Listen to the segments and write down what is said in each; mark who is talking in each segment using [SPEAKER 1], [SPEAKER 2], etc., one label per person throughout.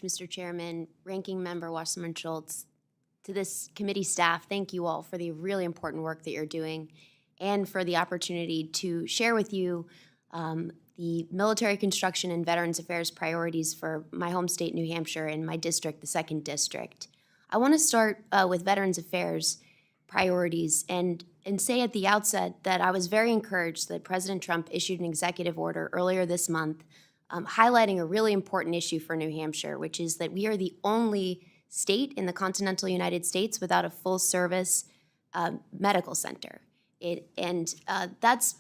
[SPEAKER 1] Mr. Chairman, Ranking Member Wasserman Schultz, to this committee staff, thank you all for the really important work that you're doing and for the opportunity to share with you the military construction and Veterans Affairs priorities for my home state, New Hampshire, and my district, the 2nd District. I want to start with Veterans Affairs priorities and say at the outset that I was very encouraged that President Trump issued an executive order earlier this month highlighting a really important issue for New Hampshire, which is that we are the only state in the continental United States without a full-service medical center. That's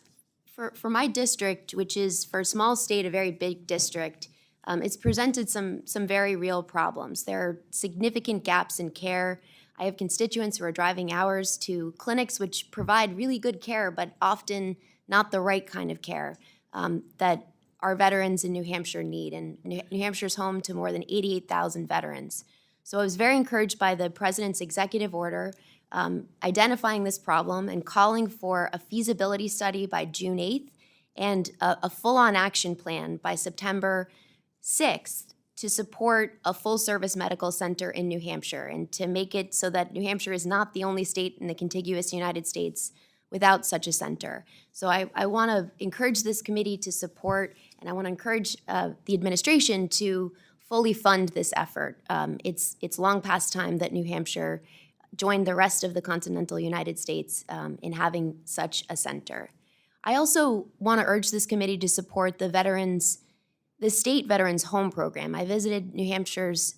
[SPEAKER 1] for my district, which is for a small state, a very big district. It's presented some very real problems. There are significant gaps in care. I have constituents who are driving hours to clinics which provide really good care, but often not the right kind of care that our veterans in New Hampshire need. And New Hampshire's home to more than 88,000 veterans. So I was very encouraged by the President's executive order identifying this problem and calling for a feasibility study by June 8th and a full-on action plan by September 6th to support a full-service medical center in New Hampshire and to make it so that New Hampshire is not the only state in the contiguous United States without such a center. So I want to encourage this committee to support, and I want to encourage the administration to fully fund this effort. It's long past time that New Hampshire joined the rest of the continental United States in having such a center. I also want to urge this committee to support the state Veterans Home Program. I visited New Hampshire's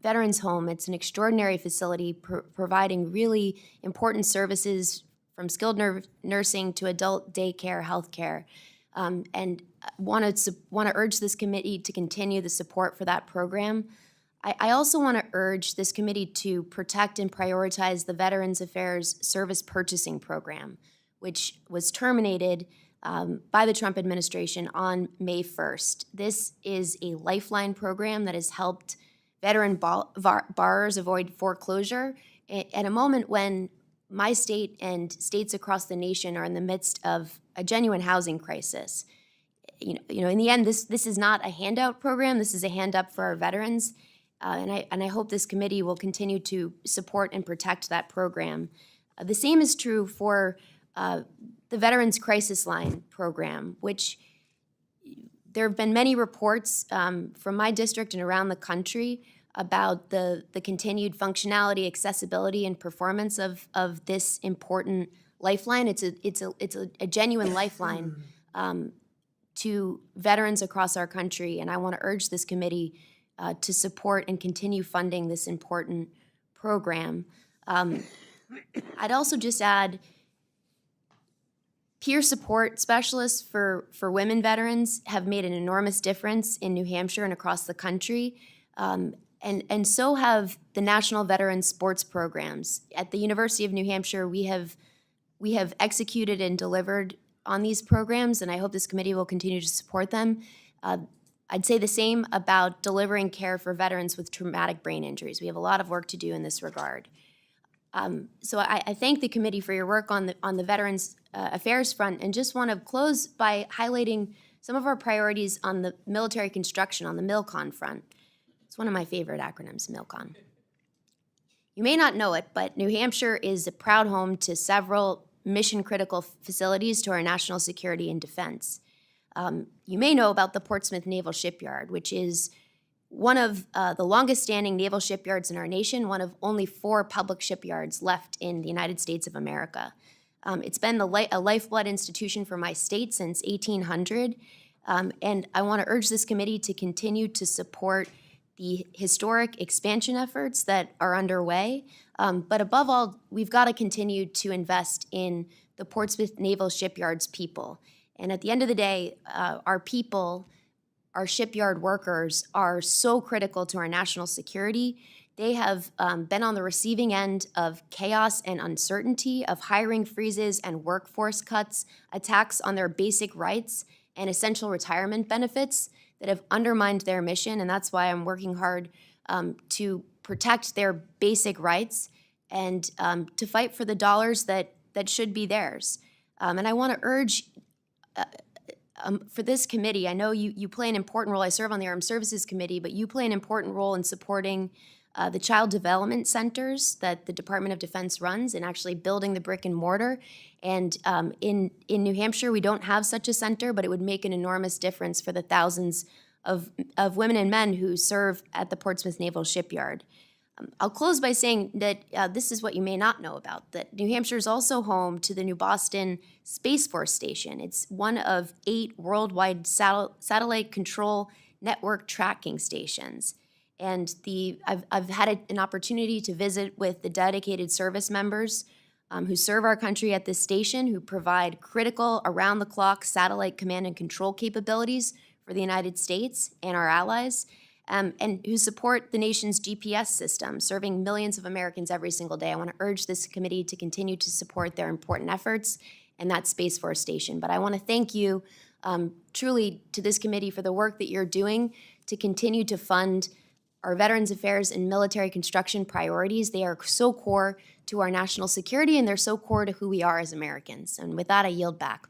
[SPEAKER 1] Veterans Home. It's an extraordinary facility providing really important services from skilled nursing to adult daycare, healthcare, and want to urge this committee to continue the support for that program. I also want to urge this committee to protect and prioritize the Veterans Affairs Service Purchasing Program, which was terminated by the Trump administration on May 1st. This is a lifeline program that has helped veteran borrowers avoid foreclosure at a moment when my state and states across the nation are in the midst of a genuine housing crisis. You know, in the end, this is not a handout program. This is a hand up for our veterans, and I hope this committee will continue to support and protect that program. The same is true for the Veterans Crisis Line program, which there have been many reports from my district and around the country about the continued functionality, accessibility, and performance of this important lifeline. It's a genuine lifeline to veterans across our country, and I want to urge this committee to support and continue funding this important program. I'd also just add peer support specialists for women veterans have made an enormous difference in New Hampshire and across the country. And so have the National Veteran Sports Programs. At the University of New Hampshire, we have executed and delivered on these programs, and I hope this committee will continue to support them. I'd say the same about delivering care for veterans with traumatic brain injuries. We have a lot of work to do in this regard. So I thank the committee for your work on the Veterans Affairs front, and just want to close by highlighting some of our priorities on the military construction, on the MILCON front. It's one of my favorite acronyms, MILCON. You may not know it, but New Hampshire is a proud home to several mission-critical facilities to our national security and defense. You may know about the Portsmouth Naval Shipyard, which is one of the longest-standing naval shipyards in our nation, one of only 4 public shipyards left in the United States of America. It's been a lifeblood institution for my state since 1800, and I want to urge this committee to continue to support the historic expansion efforts that are underway. But above all, we've got to continue to invest in the Portsmouth Naval Shipyard's people. And at the end of the day, our people, our shipyard workers, are so critical to our national security. They have been on the receiving end of chaos and uncertainty, of hiring freezes and workforce cuts, attacks on their basic rights and essential retirement benefits that have undermined their mission, and that's why I'm working hard to protect their basic rights and to fight for the dollars that should be theirs. And I want to urge for this committee, I know you play an important role. I serve on the Armed Services Committee, but you play an important role in supporting the child development centers that the Department of Defense runs and actually building the brick and mortar. And in New Hampshire, we don't have such a center, but it would make an enormous difference for the thousands of women and men who serve at the Portsmouth Naval Shipyard. I'll close by saying that this is what you may not know about, that New Hampshire is also home to the New Boston Space Force Station. It's one of 8 worldwide satellite control network tracking stations. And I've had an opportunity to visit with the dedicated service members who serve our country at this station, who provide critical, around-the-clock satellite command and control capabilities for the United States and our allies. And who support the nation's GPS system, serving millions of Americans every single day. I want to urge this committee to continue to support their important efforts and that Space Force Station. But I want to thank you truly to this committee for the work that you're doing to continue to fund our Veterans Affairs and military construction priorities. They are so core to our national security, and they're so core to who we are as Americans. And with that, I yield back.